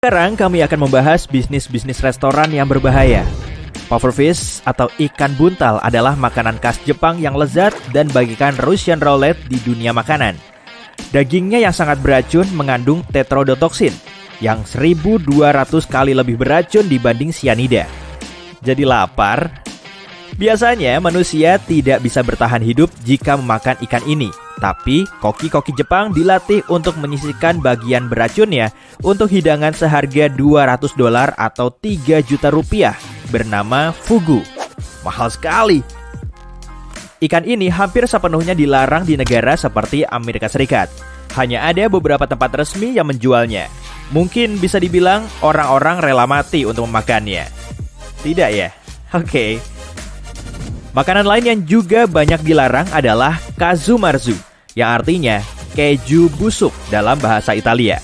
Sekarang kami akan membahas bisnis-bisnis restoran yang berbahaya. Pufferfish atau ikan buntal adalah makanan khas Jepang yang lezat dan bagaikan Russian roulette di dunia makanan. Dagingnya yang sangat beracun mengandung tetrodotoxin yang 1.200 kali lebih beracun dibanding cyanida. Jadi lapar? Biasanya manusia tidak bisa bertahan hidup jika memakan ikan ini. Tapi koki-koki Jepang dilatih untuk menyisihkan bagian beracunnya untuk hidangan seharga $200 atau 3 juta rupiah bernama fugu. Mahal sekali. Ikan ini hampir sepenuhnya dilarang di negara seperti Amerika Serikat. Hanya ada beberapa tempat resmi yang menjualnya. Mungkin bisa dibilang orang-orang rela mati untuk memakannya. Tidak ya? Oke. Makanan lain yang juga banyak dilarang adalah kazumarzu, yang artinya keju busuk dalam bahasa Italia.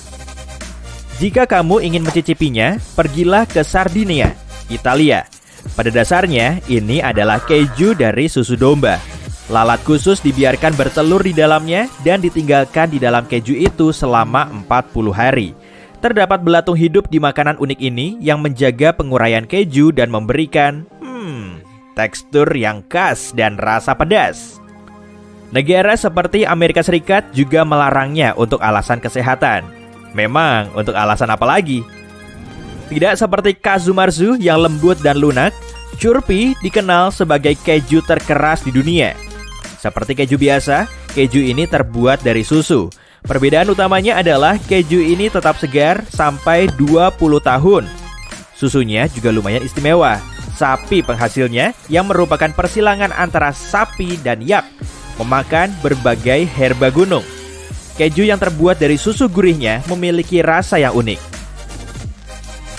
Jika kamu ingin mencicipinya, pergilah ke Sardinia, Italia. Pada dasarnya, ini adalah keju dari susu domba. Lalat khusus dibiarkan bertelur di dalamnya dan ditinggalkan di dalam keju itu selama 40 hari. Terdapat belatung hidup di makanan unik ini yang menjaga penguraian keju dan memberikan tekstur yang khas dan rasa pedas. Negara seperti Amerika Serikat juga melarangnya untuk alasan kesehatan. Memang, untuk alasan apa lagi? Tidak seperti kazumarzu yang lembut dan lunak, Churpi dikenal sebagai keju terkeras di dunia. Seperti keju biasa, keju ini terbuat dari susu. Perbedaan utamanya adalah keju ini tetap segar sampai 20 tahun. Susunya juga lumayan istimewa. Sapi penghasilnya yang merupakan persilangan antara sapi dan yak memakan berbagai herba gunung. Keju yang terbuat dari susu gurihnya memiliki rasa yang unik.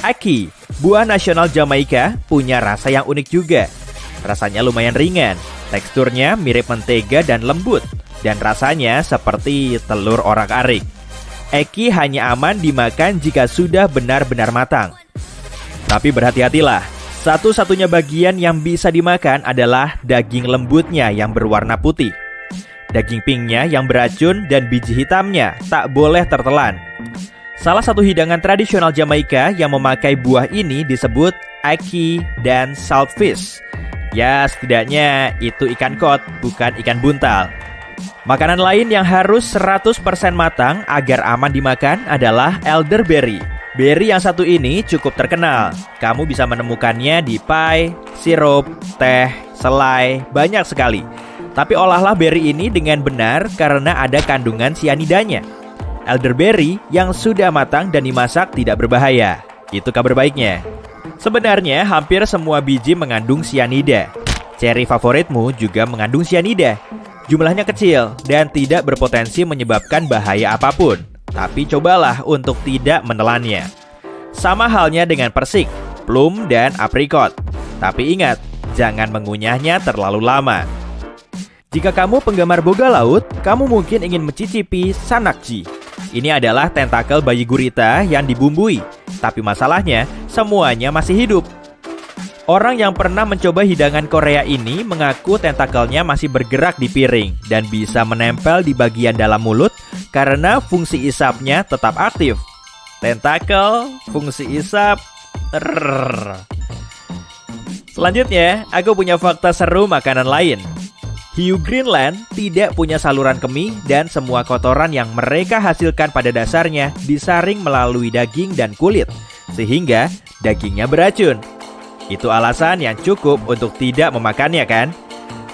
Aki, buah nasional Jamaika, punya rasa yang unik juga. Rasanya lumayan ringan, teksturnya mirip mentega dan lembut, dan rasanya seperti telur orak-arik. Eki hanya aman dimakan jika sudah benar-benar matang. Tapi berhati-hatilah. Satu-satunya bagian yang bisa dimakan adalah daging lembutnya yang berwarna putih. Daging pinknya yang beracun dan biji hitamnya tak boleh tertelan. Salah satu hidangan tradisional Jamaika yang memakai buah ini disebut aki dan saltfish. Ya, setidaknya itu ikan kod, bukan ikan buntal. Makanan lain yang harus 100% matang agar aman dimakan adalah elderberry. Berry yang satu ini cukup terkenal. Kamu bisa menemukannya di pie, sirup, teh, selai, banyak sekali. Tapi olahlah berry ini dengan benar karena ada kandungan cyanidanya. Elderberry yang sudah matang dan dimasak tidak berbahaya. Itu kabar baiknya. Sebenarnya hampir semua biji mengandung cyanida. Cherry favoritmu juga mengandung cyanida. Jumlahnya kecil dan tidak berpotensi menyebabkan bahaya apapun. Tapi cobalah untuk tidak menelannya. Sama halnya dengan persik, plum, dan aprikot. Tapi ingat, jangan mengunyahnya terlalu lama. Jika kamu penggemar boga laut, kamu mungkin ingin mencicipi sanakji. Ini adalah tentakel bayi gurita yang dibumbui. Tapi masalahnya, semuanya masih hidup. Orang yang pernah mencoba hidangan Korea ini mengaku tentakelnya masih bergerak di piring dan bisa menempel di bagian dalam mulut karena fungsi isapnya tetap aktif. Tentakel, fungsi isap. Selanjutnya, aku punya fakta seru makanan lain. Hiu Greenland tidak punya saluran kemih dan semua kotoran yang mereka hasilkan pada dasarnya disaring melalui daging dan kulit, sehingga dagingnya beracun. Itu alasan yang cukup untuk tidak memakannya kan?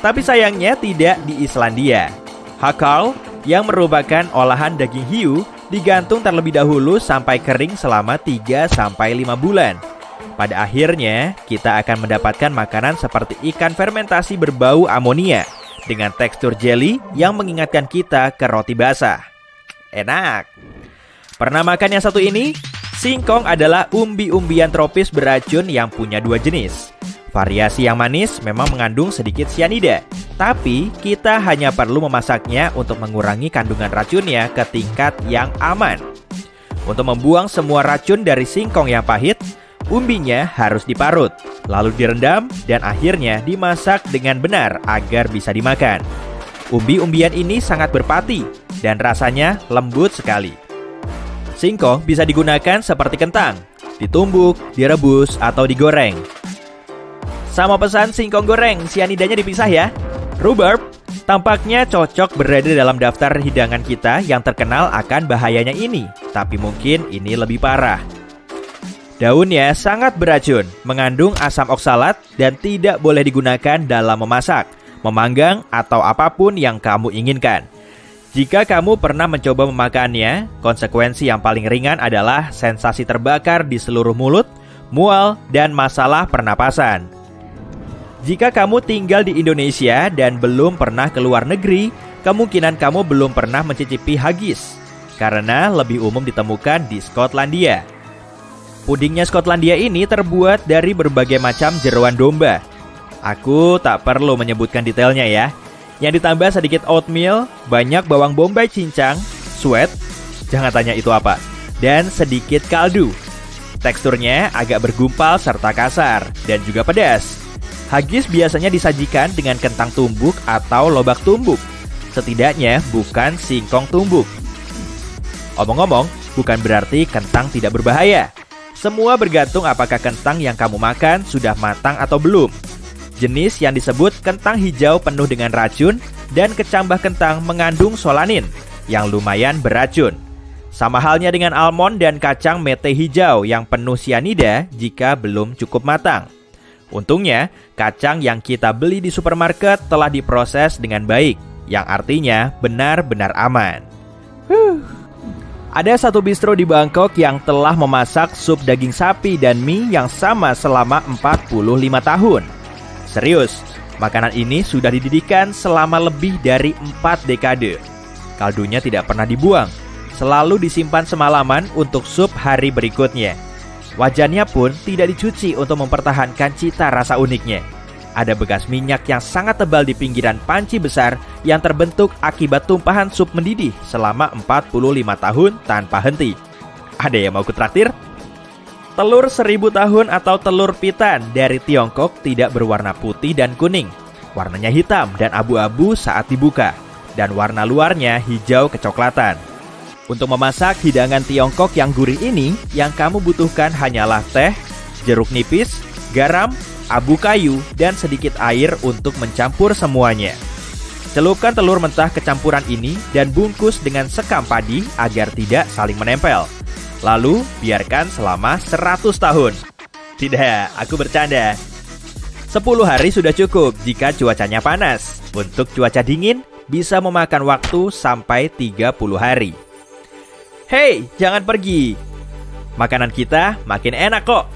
Tapi sayangnya tidak di Islandia. Hakau, yang merupakan olahan daging hiu, digantung terlebih dahulu sampai kering selama 3-5 bulan. Pada akhirnya, kita akan mendapatkan makanan seperti ikan fermentasi berbau amonia dengan tekstur jelly yang mengingatkan kita ke roti basah. Enak. Pernah makan yang satu ini? Singkong adalah umbi-umbian tropis beracun yang punya 2 jenis. Variasi yang manis memang mengandung sedikit cyanida, tapi kita hanya perlu memasaknya untuk mengurangi kandungan racunnya ke tingkat yang aman. Untuk membuang semua racun dari singkong yang pahit, umbinya harus diparut, lalu direndam, dan akhirnya dimasak dengan benar agar bisa dimakan. Umbi-umbian ini sangat berpati dan rasanya lembut sekali. Singkong bisa digunakan seperti kentang, ditumbuk, direbus, atau digoreng. Sama pesan singkong goreng, sianidanya dipisah ya. Rhubarb tampaknya cocok berada dalam daftar hidangan kita yang terkenal akan bahayanya ini, tapi mungkin ini lebih parah. Daunnya sangat beracun, mengandung asam oksalat dan tidak boleh digunakan dalam memasak, memanggang, atau apapun yang kamu inginkan. Jika kamu pernah mencoba memakannya, konsekuensi yang paling ringan adalah sensasi terbakar di seluruh mulut, mual, dan masalah pernapasan. Jika kamu tinggal di Indonesia dan belum pernah ke luar negeri, kemungkinan kamu belum pernah mencicipi haggis, karena lebih umum ditemukan di Skotlandia. Pudingnya Skotlandia ini terbuat dari berbagai macam jeroan domba. Aku tak perlu menyebutkan detailnya ya. Yang ditambah sedikit oatmeal, banyak bawang bombay cincang, suet, jangan tanya itu apa, dan sedikit kaldu. Teksturnya agak bergumpal serta kasar, dan juga pedas. Haggis biasanya disajikan dengan kentang tumbuk atau lobak tumbuk. Setidaknya bukan singkong tumbuk. Omong-omong, bukan berarti kentang tidak berbahaya. Semua bergantung apakah kentang yang kamu makan sudah matang atau belum. Jenis yang disebut kentang hijau penuh dengan racun dan kecambah kentang mengandung solanin yang lumayan beracun. Sama halnya dengan almond dan kacang mete hijau yang penuh sianida jika belum cukup matang. Untungnya, kacang yang kita beli di supermarket telah diproses dengan baik, yang artinya benar-benar aman. Ada satu bistro di Bangkok yang telah memasak sup daging sapi dan mie yang sama selama 45 tahun. Serius, makanan ini sudah dididihkan selama lebih dari 4 dekade. Kaldunya tidak pernah dibuang, selalu disimpan semalaman untuk sup hari berikutnya. Wajannya pun tidak dicuci untuk mempertahankan cita rasa uniknya. Ada bekas minyak yang sangat tebal di pinggiran panci besar yang terbentuk akibat tumpahan sup mendidih selama 45 tahun tanpa henti. Ada yang mau kutraktir? Telur 1000 tahun atau telur pitan dari Tiongkok tidak berwarna putih dan kuning. Warnanya hitam dan abu-abu saat dibuka, dan warna luarnya hijau kecoklatan. Untuk memasak hidangan Tiongkok yang gurih ini, yang kamu butuhkan hanyalah teh, jeruk nipis, garam, abu kayu, dan sedikit air untuk mencampur semuanya. Celupkan telur mentah ke campuran ini dan bungkus dengan sekam padi agar tidak saling menempel. Lalu, biarkan selama 100 tahun. Tidak, aku bercanda. 10 hari sudah cukup jika cuacanya panas. Untuk cuaca dingin, bisa memakan waktu sampai 30 hari. Hei, jangan pergi. Makanan kita makin enak kok.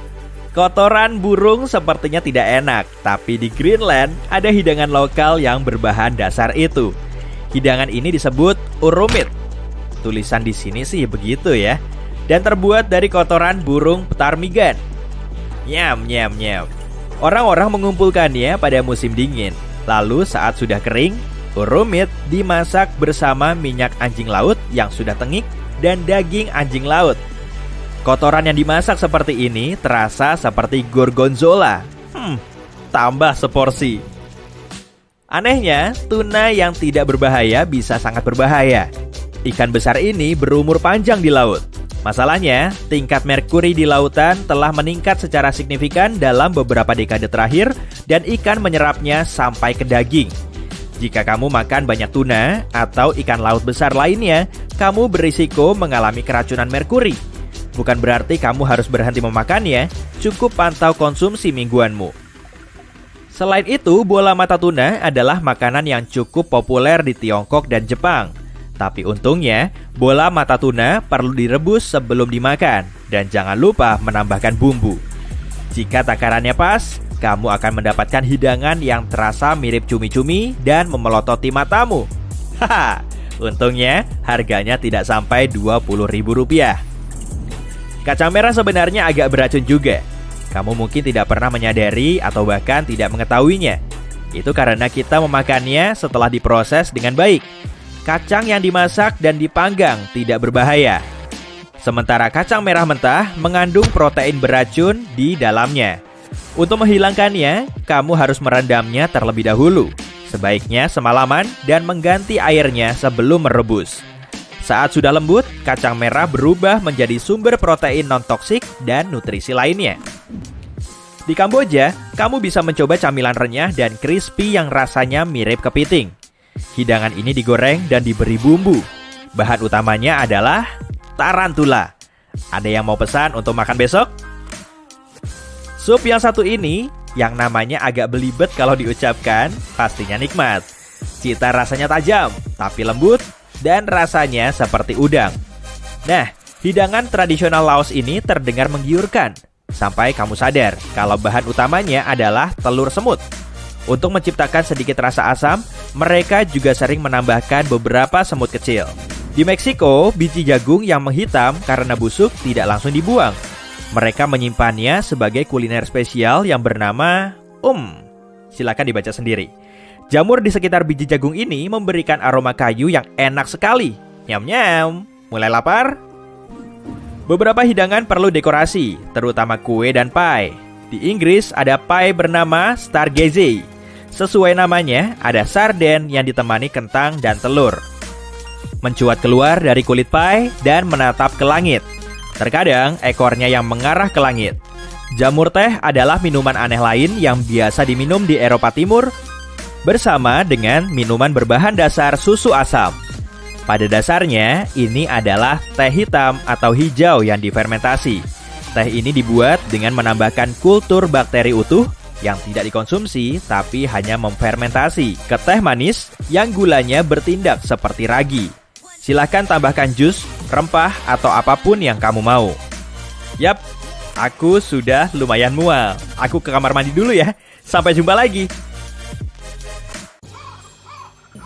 Kotoran burung sepertinya tidak enak, tapi di Greenland ada hidangan lokal yang berbahan dasar itu. Hidangan ini disebut urumit. Tulisan di sini sih begitu ya. Dan terbuat dari kotoran burung ptarmigan. Nyam, nyam, nyam. Orang-orang mengumpulkannya pada musim dingin. Lalu saat sudah kering, urumit dimasak bersama minyak anjing laut yang sudah tengik dan daging anjing laut. Kotoran yang dimasak seperti ini terasa seperti gorgonzola. Tambah seporsi. Anehnya, tuna yang tidak berbahaya bisa sangat berbahaya. Ikan besar ini berumur panjang di laut. Masalahnya, tingkat merkuri di lautan telah meningkat secara signifikan dalam beberapa dekade terakhir dan ikan menyerapnya sampai ke daging. Jika kamu makan banyak tuna atau ikan laut besar lainnya, kamu berisiko mengalami keracunan merkuri. Bukan berarti kamu harus berhenti memakannya, cukup pantau konsumsi mingguanmu. Selain itu, bola mata tuna adalah makanan yang cukup populer di Tiongkok dan Jepang. Tapi untungnya, bola mata tuna perlu direbus sebelum dimakan, dan jangan lupa menambahkan bumbu. Jika takarannya pas, kamu akan mendapatkan hidangan yang terasa mirip cumi-cumi dan memelototi matamu. Haha, untungnya harganya tidak sampai Rp20.000. Kacang merah sebenarnya agak beracun juga. Kamu mungkin tidak pernah menyadari atau bahkan tidak mengetahuinya. Itu karena kita memakannya setelah diproses dengan baik. Kacang yang dimasak dan dipanggang tidak berbahaya. Sementara kacang merah mentah mengandung protein beracun di dalamnya. Untuk menghilangkannya, kamu harus merendamnya terlebih dahulu. Sebaiknya semalaman dan mengganti airnya sebelum merebus. Saat sudah lembut, kacang merah berubah menjadi sumber protein non-toksik dan nutrisi lainnya. Di Kamboja, kamu bisa mencoba camilan renyah dan crispy yang rasanya mirip kepiting. Hidangan ini digoreng dan diberi bumbu. Bahan utamanya adalah tarantula. Ada yang mau pesan untuk makan besok? Sup yang satu ini, yang namanya agak belibet kalau diucapkan, pastinya nikmat. Cita rasanya tajam, tapi lembut, dan rasanya seperti udang. Nah, hidangan tradisional Laos ini terdengar menggiurkan, sampai kamu sadar kalau bahan utamanya adalah telur semut. Untuk menciptakan sedikit rasa asam, mereka juga sering menambahkan beberapa semut kecil. Di Meksiko, biji jagung yang menghitam karena busuk tidak langsung dibuang. Mereka menyimpannya sebagai kuliner spesial yang bernama silakan dibaca sendiri. Jamur di sekitar biji jagung ini memberikan aroma kayu yang enak sekali. Nyam-nyam, mulai lapar? Beberapa hidangan perlu dekorasi, terutama kue dan pie. Di Inggris ada pie bernama Stargazy. Sesuai namanya, ada sarden yang ditemani kentang dan telur. Mencuat keluar dari kulit pie dan menatap ke langit. Terkadang ekornya yang mengarah ke langit. Jamur teh adalah minuman aneh lain yang biasa diminum di Eropa Timur bersama dengan minuman berbahan dasar susu asam. Pada dasarnya, ini adalah teh hitam atau hijau yang difermentasi. Teh ini dibuat dengan menambahkan kultur bakteri utuh yang tidak dikonsumsi tapi hanya memfermentasi ke teh manis yang gulanya bertindak seperti ragi. Silahkan tambahkan jus, rempah, atau apapun yang kamu mau. Yap, aku sudah lumayan mual. Aku ke kamar mandi dulu ya. Sampai jumpa lagi.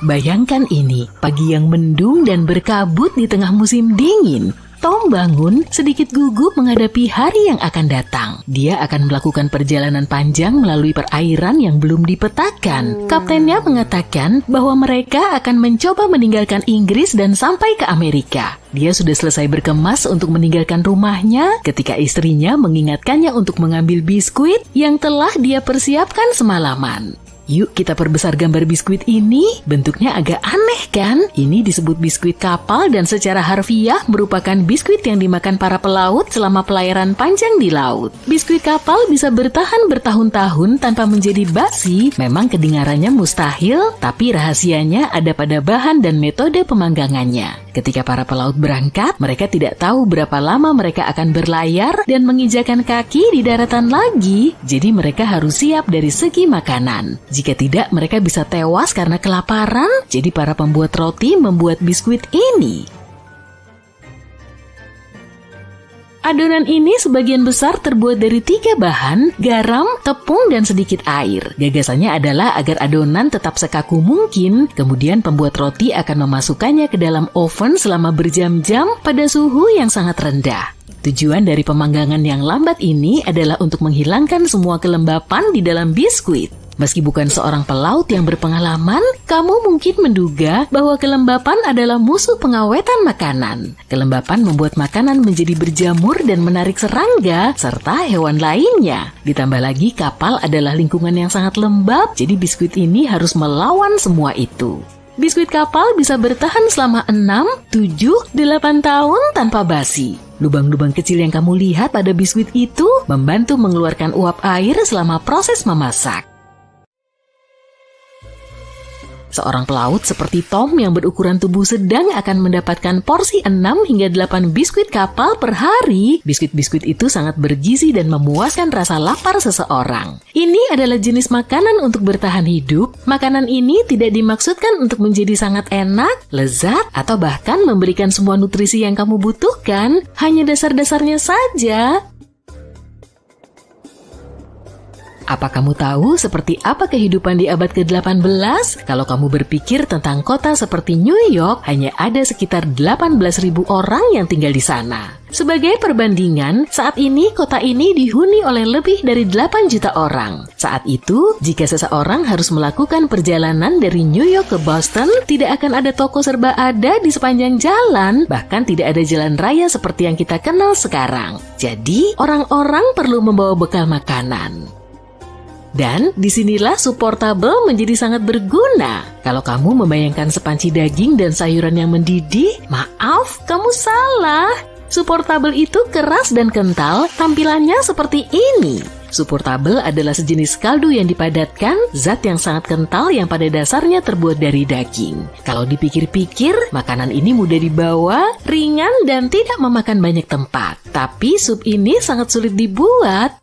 Bayangkan ini, pagi yang mendung dan berkabut di tengah musim dingin. Tom bangun sedikit gugup menghadapi hari yang akan datang. Dia akan melakukan perjalanan panjang melalui perairan yang belum dipetakan. Kaptennya mengatakan bahwa mereka akan mencoba meninggalkan Inggris dan sampai ke Amerika. Dia sudah selesai berkemas untuk meninggalkan rumahnya ketika istrinya mengingatkannya untuk mengambil biskuit yang telah dia persiapkan semalaman. Yuk kita perbesar gambar biskuit ini. Bentuknya agak aneh kan? Ini disebut biskuit kapal dan secara harfiah merupakan biskuit yang dimakan para pelaut selama pelayaran panjang di laut. Biskuit kapal bisa bertahan bertahun-tahun tanpa menjadi basi. Memang kedengarannya mustahil, tapi rahasianya ada pada bahan dan metode pemanggangannya. Ketika para pelaut berangkat, mereka tidak tahu berapa lama mereka akan berlayar dan menginjakan kaki di daratan lagi. Jadi mereka harus siap dari segi makanan. Jika tidak, mereka bisa tewas karena kelaparan. Jadi para pembuat roti membuat biskuit ini. Adonan ini sebagian besar terbuat dari 3 bahan, garam, tepung, dan sedikit air. Gagasannya adalah agar adonan tetap sekaku mungkin, kemudian pembuat roti akan memasukkannya ke dalam oven selama berjam-jam pada suhu yang sangat rendah. Tujuan dari pemanggangan yang lambat ini adalah untuk menghilangkan semua kelembapan di dalam biskuit. Meski bukan seorang pelaut yang berpengalaman, kamu mungkin menduga bahwa kelembapan adalah musuh pengawetan makanan. Kelembapan membuat makanan menjadi berjamur dan menarik serangga, serta hewan lainnya. Ditambah lagi kapal adalah lingkungan yang sangat lembab, jadi biskuit ini harus melawan semua itu. Biskuit kapal bisa bertahan selama 6, 7, 8 tahun tanpa basi. Lubang-lubang kecil yang kamu lihat pada biskuit itu membantu mengeluarkan uap air selama proses memasak. Seorang pelaut seperti Tom yang berukuran tubuh sedang akan mendapatkan porsi 6 hingga 8 biskuit kapal per hari. Biskuit-biskuit itu sangat bergizi dan memuaskan rasa lapar seseorang. Ini adalah jenis makanan untuk bertahan hidup. Makanan ini tidak dimaksudkan untuk menjadi sangat enak, lezat, atau bahkan memberikan semua nutrisi yang kamu butuhkan. Hanya dasar-dasarnya saja. Apa kamu tahu seperti apa kehidupan di abad ke-18? Kalau kamu berpikir tentang kota seperti New York, hanya ada sekitar 18.000 orang yang tinggal di sana. Sebagai perbandingan, saat ini kota ini dihuni oleh lebih dari 8 juta orang. Saat itu, jika seseorang harus melakukan perjalanan dari New York ke Boston, tidak akan ada toko serba ada di sepanjang jalan, bahkan tidak ada jalan raya seperti yang kita kenal sekarang. Jadi, orang-orang perlu membawa bekal makanan. Dan disinilah sup portable menjadi sangat berguna. Kalau kamu membayangkan sepanci daging dan sayuran yang mendidih, maaf, kamu salah. Sup portable itu keras dan kental, tampilannya seperti ini. Sup portable adalah sejenis kaldu yang dipadatkan, zat yang sangat kental yang pada dasarnya terbuat dari daging. Kalau dipikir-pikir, makanan ini mudah dibawa, ringan dan tidak memakan banyak tempat. Tapi sup ini sangat sulit dibuat.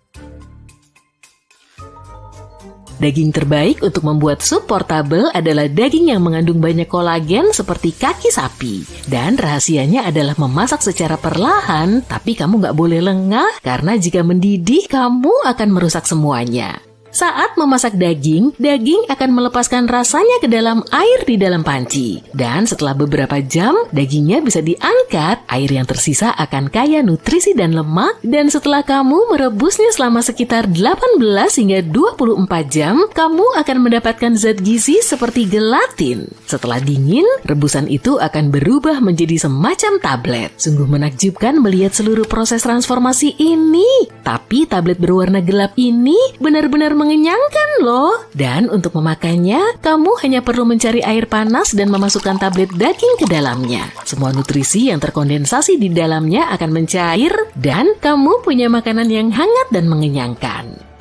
Daging terbaik untuk membuat sup portable adalah daging yang mengandung banyak kolagen seperti kaki sapi. Dan rahasianya adalah memasak secara perlahan, tapi kamu nggak boleh lengah karena jika mendidih kamu akan merusak semuanya. Saat memasak daging akan melepaskan rasanya ke dalam air di dalam panci. Dan setelah beberapa jam, dagingnya bisa diangkat, air yang tersisa akan kaya nutrisi dan lemak. Dan setelah kamu merebusnya selama sekitar 18 hingga 24 jam, kamu akan mendapatkan zat gizi seperti gelatin. Setelah dingin, rebusan itu akan berubah menjadi semacam tablet. Sungguh menakjubkan melihat seluruh proses transformasi ini. Tapi tablet berwarna gelap ini benar-benar mengenyangkan loh. Dan untuk memakannya, kamu hanya perlu mencari air panas dan memasukkan tablet daging ke dalamnya. Semua nutrisi yang terkondensasi di dalamnya akan mencair dan kamu punya makanan yang hangat dan mengenyangkan.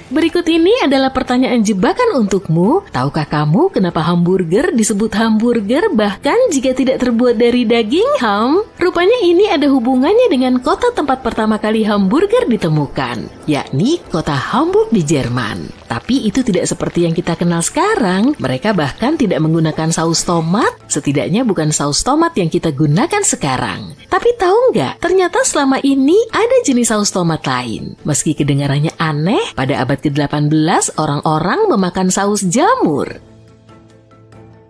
Berikut ini adalah pertanyaan jebakan untukmu. Tahukah kamu kenapa hamburger disebut hamburger bahkan jika tidak terbuat dari daging ham? Rupanya ini ada hubungannya dengan kota tempat pertama kali hamburger ditemukan, yakni kota Hamburg di Jerman. Tapi itu tidak seperti yang kita kenal sekarang. Mereka bahkan tidak menggunakan saus tomat, setidaknya bukan saus tomat yang kita gunakan sekarang. Tapi tahu nggak, ternyata selama ini ada jenis saus tomat lain. Meski kedengarannya aneh, pada abad ke-18 orang-orang memakan saus jamur.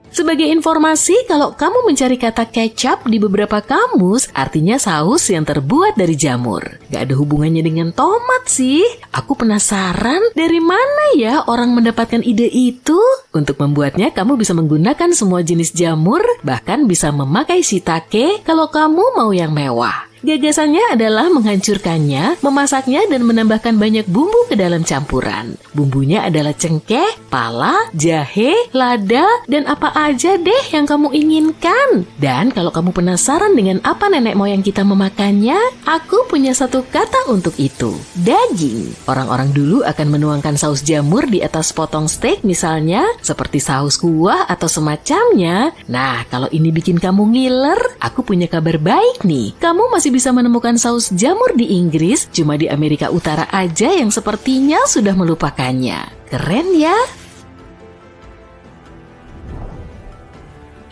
Sebagai informasi, kalau kamu mencari kata kecap di beberapa kamus, artinya saus yang terbuat dari jamur. Gak ada hubungannya dengan tomat sih. Aku penasaran dari mana ya orang mendapatkan ide itu? Untuk membuatnya, kamu bisa menggunakan semua jenis jamur, bahkan bisa memakai shiitake kalau kamu mau yang mewah. Gagasannya adalah menghancurkannya, memasaknya dan menambahkan banyak bumbu ke dalam campuran. Bumbunya adalah cengkeh, pala, jahe, lada, dan apa aja deh yang kamu inginkan. Dan kalau kamu penasaran dengan apa nenek moyang kita memakannya, aku punya satu kata untuk itu, daging. Orang-orang dulu akan menuangkan saus jamur di atas potong steak misalnya, seperti saus kuah atau semacamnya. Nah, kalau ini bikin kamu ngiler, aku punya kabar baik nih. Kamu masih bisa menemukan saus jamur di Inggris, cuma di Amerika Utara aja yang sepertinya sudah melupakannya. Keren ya?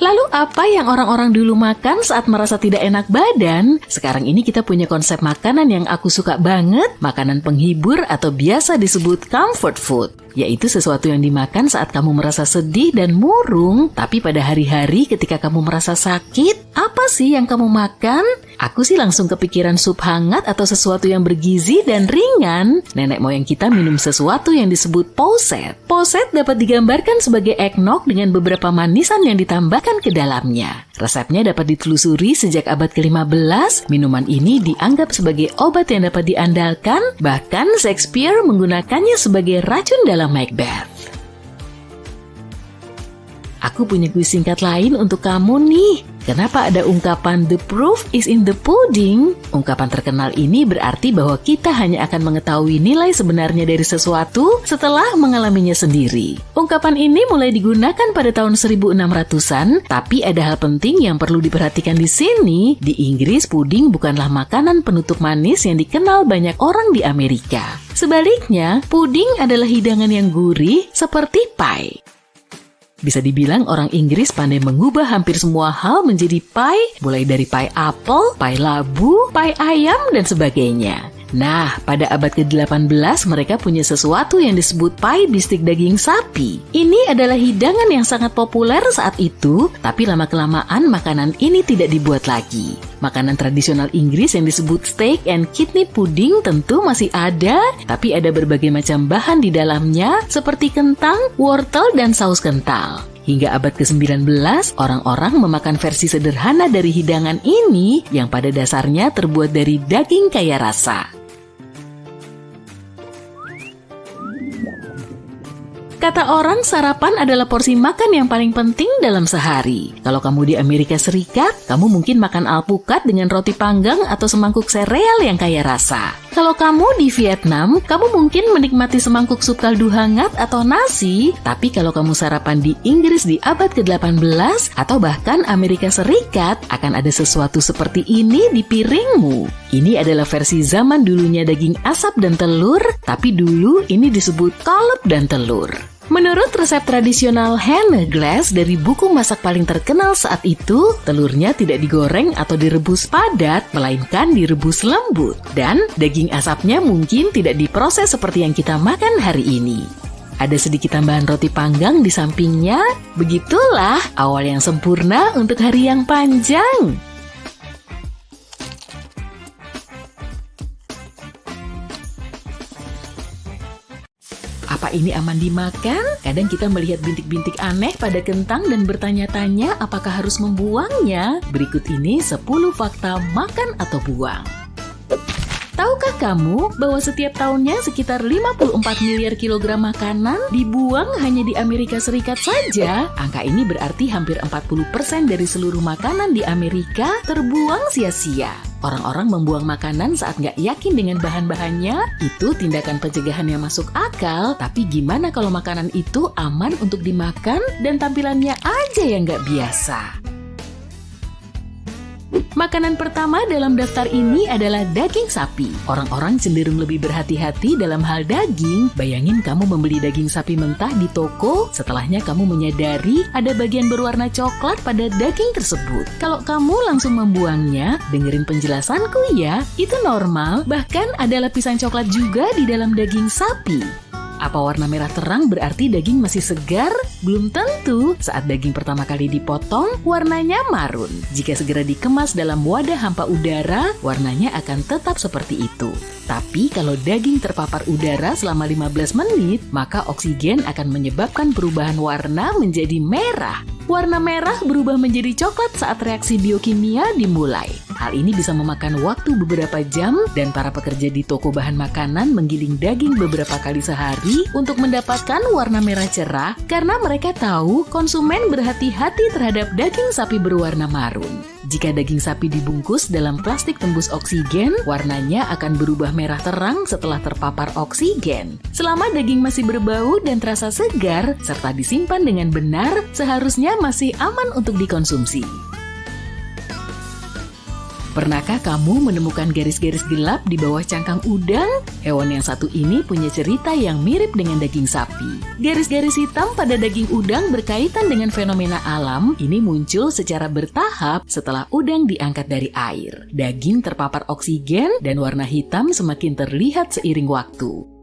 Lalu apa yang orang-orang dulu makan saat merasa tidak enak badan? Sekarang ini kita punya konsep makanan yang aku suka banget, makanan penghibur atau biasa disebut comfort food. Yaitu sesuatu yang dimakan saat kamu merasa sedih dan murung, tapi pada hari-hari ketika kamu merasa sakit, apa sih yang kamu makan? Aku sih langsung kepikiran sup hangat atau sesuatu yang bergizi dan ringan. Nenek moyang kita minum sesuatu yang disebut posset. Posset dapat digambarkan sebagai eggnog dengan beberapa manisan yang ditambahkan ke dalamnya. Resepnya dapat ditelusuri sejak abad ke-15. Minuman ini dianggap sebagai obat yang dapat diandalkan, bahkan Shakespeare menggunakannya sebagai racun dalam Macbeth. Aku punya kuis singkat lain untuk kamu nih. Kenapa ada ungkapan "the proof is in the pudding"? Ungkapan terkenal ini berarti bahwa kita hanya akan mengetahui nilai sebenarnya dari sesuatu setelah mengalaminya sendiri. Ungkapan ini mulai digunakan pada tahun 1600-an, tapi ada hal penting yang perlu diperhatikan di sini. Di Inggris, puding bukanlah makanan penutup manis yang dikenal banyak orang di Amerika. Sebaliknya, puding adalah hidangan yang gurih seperti pie. Bisa dibilang orang Inggris pandai mengubah hampir semua hal menjadi pie, mulai dari pie apel, pie labu, pie ayam, dan sebagainya. Nah, pada abad ke-18 mereka punya sesuatu yang disebut pie bistik daging sapi. Ini adalah hidangan yang sangat populer saat itu, tapi lama-kelamaan makanan ini tidak dibuat lagi. Makanan tradisional Inggris yang disebut steak and kidney pudding tentu masih ada, tapi ada berbagai macam bahan di dalamnya seperti kentang, wortel, dan saus kental. Hingga abad ke-19, orang-orang memakan versi sederhana dari hidangan ini yang pada dasarnya terbuat dari daging kaya rasa. Kata orang, sarapan adalah porsi makan yang paling penting dalam sehari. Kalau kamu di Amerika Serikat, kamu mungkin makan alpukat dengan roti panggang atau semangkuk sereal yang kaya rasa. Kalau kamu di Vietnam, kamu mungkin menikmati semangkuk sup kaldu hangat atau nasi. Tapi kalau kamu sarapan di Inggris di abad ke-18 atau bahkan Amerika Serikat, akan ada sesuatu seperti ini di piringmu. Ini adalah versi zaman dulunya daging asap dan telur, tapi dulu ini disebut kolep dan telur. Menurut resep tradisional Hannah Glass dari buku masak paling terkenal saat itu, telurnya tidak digoreng atau direbus padat, melainkan direbus lembut. Dan daging asapnya mungkin tidak diproses seperti yang kita makan hari ini. Ada sedikit tambahan roti panggang di sampingnya. Begitulah awal yang sempurna untuk hari yang panjang. Apa ini aman dimakan? Kadang kita melihat bintik-bintik aneh pada kentang dan bertanya-tanya apakah harus membuangnya. Berikut ini 10 fakta makan atau buang. Tahukah kamu bahwa setiap tahunnya sekitar 54 miliar kilogram makanan dibuang hanya di Amerika Serikat saja? Angka ini berarti hampir 40% dari seluruh makanan di Amerika terbuang sia-sia. Orang-orang membuang makanan saat nggak yakin dengan bahan-bahannya, itu tindakan pencegahan yang masuk akal. Tapi gimana kalau makanan itu aman untuk dimakan dan tampilannya aja yang nggak biasa? Makanan pertama dalam daftar ini adalah daging sapi. Orang-orang cenderung lebih berhati-hati dalam hal daging. Bayangin kamu membeli daging sapi mentah di toko, setelahnya kamu menyadari ada bagian berwarna coklat pada daging tersebut. Kalau kamu langsung membuangnya, dengerin penjelasanku ya, itu normal. Bahkan ada lapisan coklat juga di dalam daging sapi. Apa warna merah terang berarti daging masih segar? Belum tentu. Saat daging pertama kali dipotong, warnanya marun. Jika segera dikemas dalam wadah hampa udara, warnanya akan tetap seperti itu. Tapi kalau daging terpapar udara selama 15 menit, maka oksigen akan menyebabkan perubahan warna menjadi merah. Warna merah berubah menjadi coklat saat reaksi biokimia dimulai. Hal ini bisa memakan waktu beberapa jam dan para pekerja di toko bahan makanan menggiling daging beberapa kali sehari untuk mendapatkan warna merah cerah karena mereka tahu konsumen berhati-hati terhadap daging sapi berwarna marun. Jika daging sapi dibungkus dalam plastik tembus oksigen, warnanya akan berubah merah terang setelah terpapar oksigen. Selama daging masih berbau dan terasa segar, serta disimpan dengan benar, seharusnya masih aman untuk dikonsumsi. Pernahkah kamu menemukan garis-garis gelap di bawah cangkang udang? Hewan yang satu ini punya cerita yang mirip dengan daging sapi. Garis-garis hitam pada daging udang berkaitan dengan fenomena alam. Ini muncul secara bertahap setelah udang diangkat dari air. Daging terpapar oksigen dan warna hitam semakin terlihat seiring waktu.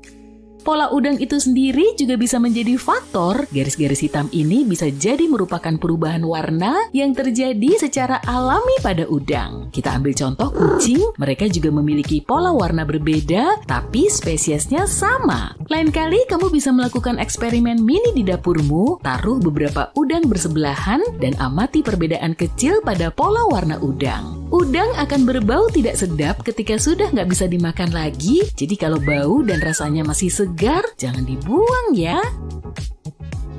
Pola udang itu sendiri juga bisa menjadi faktor. Garis-garis hitam ini bisa jadi merupakan perubahan warna yang terjadi secara alami pada udang. Kita ambil contoh kucing, mereka juga memiliki pola warna berbeda, tapi spesiesnya sama. Lain kali kamu bisa melakukan eksperimen mini di dapurmu, taruh beberapa udang bersebelahan dan amati perbedaan kecil pada pola warna udang. Udang akan berbau tidak sedap ketika sudah nggak bisa dimakan lagi, jadi kalau bau dan rasanya masih segar, jangan dibuang ya.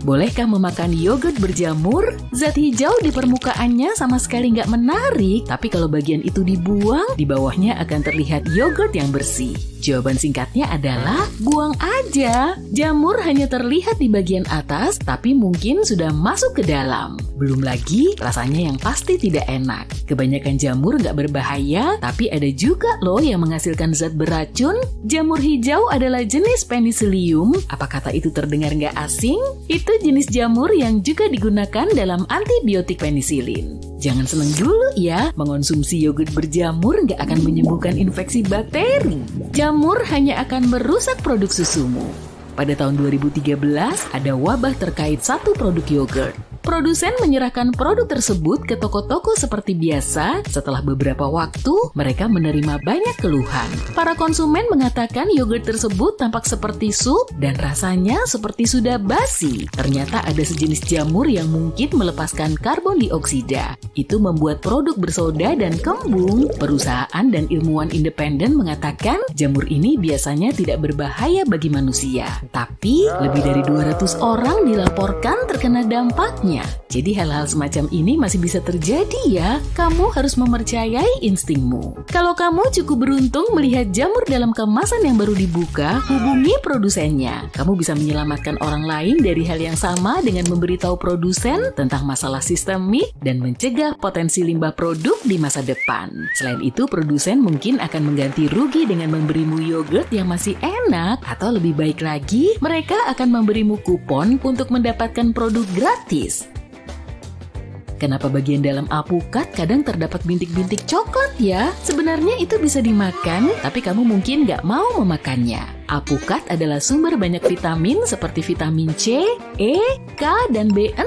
Bolehkah memakan yogurt berjamur? Zat hijau di permukaannya sama sekali nggak menarik, tapi kalau bagian itu dibuang, di bawahnya akan terlihat yogurt yang bersih. Jawaban singkatnya adalah buang aja. Jamur hanya terlihat di bagian atas, tapi mungkin sudah masuk ke dalam. Belum lagi rasanya yang pasti tidak enak. Kebanyakan jamur nggak berbahaya, tapi ada juga loh yang menghasilkan zat beracun. Jamur hijau adalah jenis Penicillium. Apa kata itu terdengar nggak asing? Itu jenis jamur yang juga digunakan dalam antibiotik penisilin. Jangan seneng dulu ya, mengonsumsi yogurt berjamur nggak akan menyembuhkan infeksi bakteri. Jamur hanya akan merusak produk susumu. Pada tahun 2013, ada wabah terkait satu produk yogurt. Produsen menyerahkan produk tersebut ke toko-toko seperti biasa. Setelah beberapa waktu, mereka menerima banyak keluhan. Para konsumen mengatakan yogurt tersebut tampak seperti sup dan rasanya seperti sudah basi. Ternyata ada sejenis jamur yang mungkin melepaskan karbon dioksida. Itu membuat produk bersoda dan kembung. Perusahaan dan ilmuwan independen mengatakan jamur ini biasanya tidak berbahaya bagi manusia. Tapi lebih dari 200 orang dilaporkan terkena dampaknya. Jadi hal-hal semacam ini masih bisa terjadi ya. Kamu harus mempercayai instingmu. Kalau kamu cukup beruntung melihat jamur dalam kemasan yang baru dibuka, hubungi produsennya. Kamu bisa menyelamatkan orang lain dari hal yang sama dengan memberitahu produsen tentang masalah sistemik dan mencegah potensi limbah produk di masa depan. Selain itu, produsen mungkin akan mengganti rugi dengan memberimu yogurt yang masih enak, atau lebih baik lagi, mereka akan memberimu kupon untuk mendapatkan produk gratis. Kenapa bagian dalam alpukat kadang terdapat bintik-bintik coklat ya? Sebenarnya itu bisa dimakan, tapi kamu mungkin nggak mau memakannya. Alpukat adalah sumber banyak vitamin seperti vitamin C, E, K, dan B6,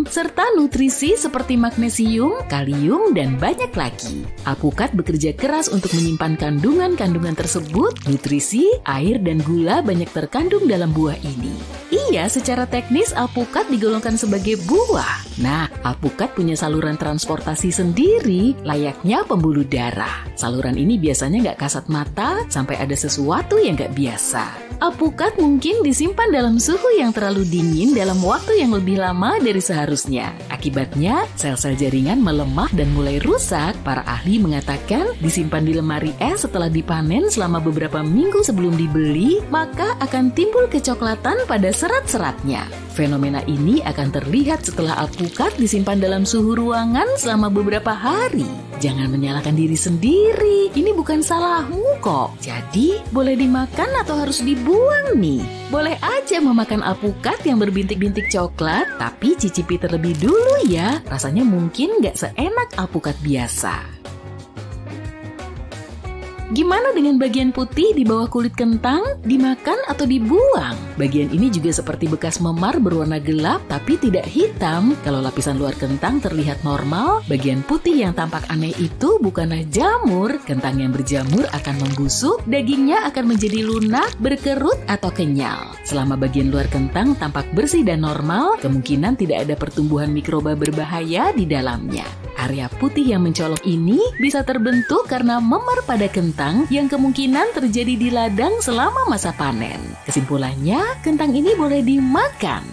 serta nutrisi seperti magnesium, kalium, dan banyak lagi. Alpukat bekerja keras untuk menyimpan kandungan-kandungan tersebut. Nutrisi, air, dan gula banyak terkandung dalam buah ini. Iya, secara teknis alpukat digolongkan sebagai buah. Nah, alpukat punya saluran transportasi sendiri, layaknya pembuluh darah. Saluran ini biasanya nggak kasat mata sampai ada sesuatu yang nggak biasa. Alpukat mungkin disimpan dalam suhu yang terlalu dingin dalam waktu yang lebih lama dari seharusnya. Akibatnya, sel-sel jaringan melemah dan mulai rusak. Para ahli mengatakan disimpan di lemari es setelah dipanen selama beberapa minggu sebelum dibeli, maka akan timbul kecoklatan pada serat-seratnya. Fenomena ini akan terlihat setelah alpukat disimpan dalam suhu ruangan selama beberapa hari. Jangan menyalahkan diri sendiri, ini bukan salahmu kok. Jadi, boleh dimakan atau harus dibuang nih? Boleh aja memakan alpukat yang berbintik-bintik coklat, tapi cicipi terlebih dulu ya. Rasanya mungkin nggak seenak alpukat biasa. Gimana dengan bagian putih di bawah kulit kentang? Dimakan atau dibuang? Bagian ini juga seperti bekas memar berwarna gelap tapi tidak hitam. Kalau lapisan luar kentang terlihat normal, bagian putih yang tampak aneh itu bukanlah jamur. Kentang yang berjamur akan membusuk, dagingnya akan menjadi lunak, berkerut, atau kenyal. Selama bagian luar kentang tampak bersih dan normal, kemungkinan tidak ada pertumbuhan mikroba berbahaya di dalamnya. Area putih yang mencolok ini bisa terbentuk karena memar pada kentang yang kemungkinan terjadi di ladang selama masa panen. Kesimpulannya, kentang ini boleh dimakan.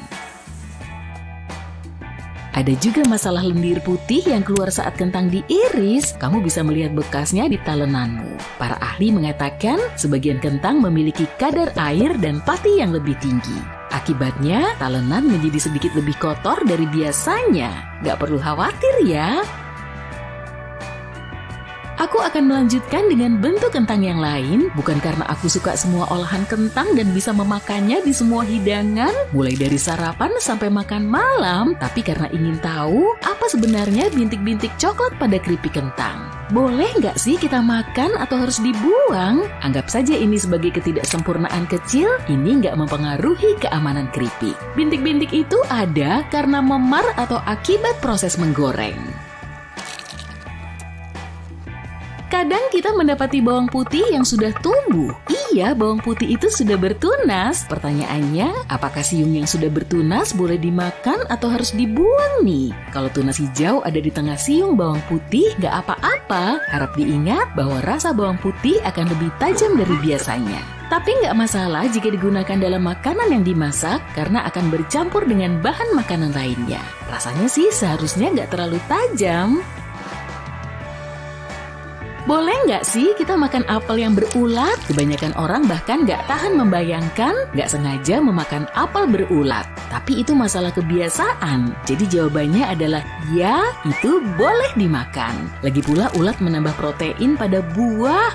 Ada juga masalah lendir putih yang keluar saat kentang diiris. Kamu bisa melihat bekasnya di talenanmu. Para ahli mengatakan sebagian kentang memiliki kadar air dan pati yang lebih tinggi. Akibatnya, talenan menjadi sedikit lebih kotor dari biasanya. Gak perlu khawatir ya. Aku akan melanjutkan dengan bentuk kentang yang lain, bukan karena aku suka semua olahan kentang dan bisa memakannya di semua hidangan, mulai dari sarapan sampai makan malam, tapi karena ingin tahu apa sebenarnya bintik-bintik coklat pada keripik kentang. Boleh nggak sih kita makan atau harus dibuang? Anggap saja ini sebagai ketidaksempurnaan kecil, ini nggak mempengaruhi keamanan keripik. Bintik-bintik itu ada karena memar atau akibat proses menggoreng. Kadang kita mendapati bawang putih yang sudah tumbuh. Iya, bawang putih itu sudah bertunas. Pertanyaannya, apakah siung yang sudah bertunas boleh dimakan atau harus dibuang nih? Kalau tunas hijau ada di tengah siung bawang putih, gak apa-apa. Harap diingat bahwa rasa bawang putih akan lebih tajam dari biasanya. Tapi nggak masalah jika digunakan dalam makanan yang dimasak karena akan bercampur dengan bahan makanan lainnya. Rasanya sih seharusnya nggak terlalu tajam. Boleh nggak sih kita makan apel yang berulat? Kebanyakan orang bahkan nggak tahan membayangkan nggak sengaja memakan apel berulat. Tapi itu masalah kebiasaan. Jadi jawabannya adalah ya, itu boleh dimakan. Lagi pula ulat menambah protein pada buah.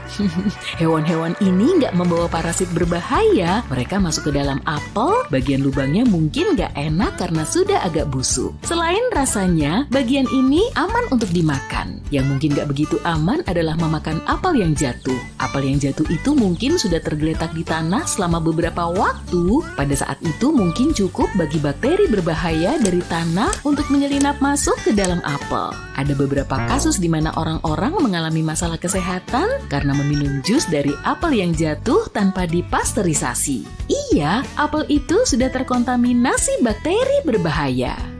Hewan-hewan ini nggak membawa parasit berbahaya. Mereka masuk ke dalam apel, bagian lubangnya mungkin nggak enak karena sudah agak busuk. Selain rasanya, bagian ini aman untuk dimakan. Yang mungkin nggak begitu aman adalah adalah memakan apel yang jatuh. Apel yang jatuh itu mungkin sudah tergeletak di tanah selama beberapa waktu. Pada saat itu mungkin cukup bagi bakteri berbahaya dari tanah untuk menyelinap masuk ke dalam apel. Ada beberapa kasus di mana orang-orang mengalami masalah kesehatan karena meminum jus dari apel yang jatuh tanpa dipasteurisasi. Iya, apel itu sudah terkontaminasi bakteri berbahaya.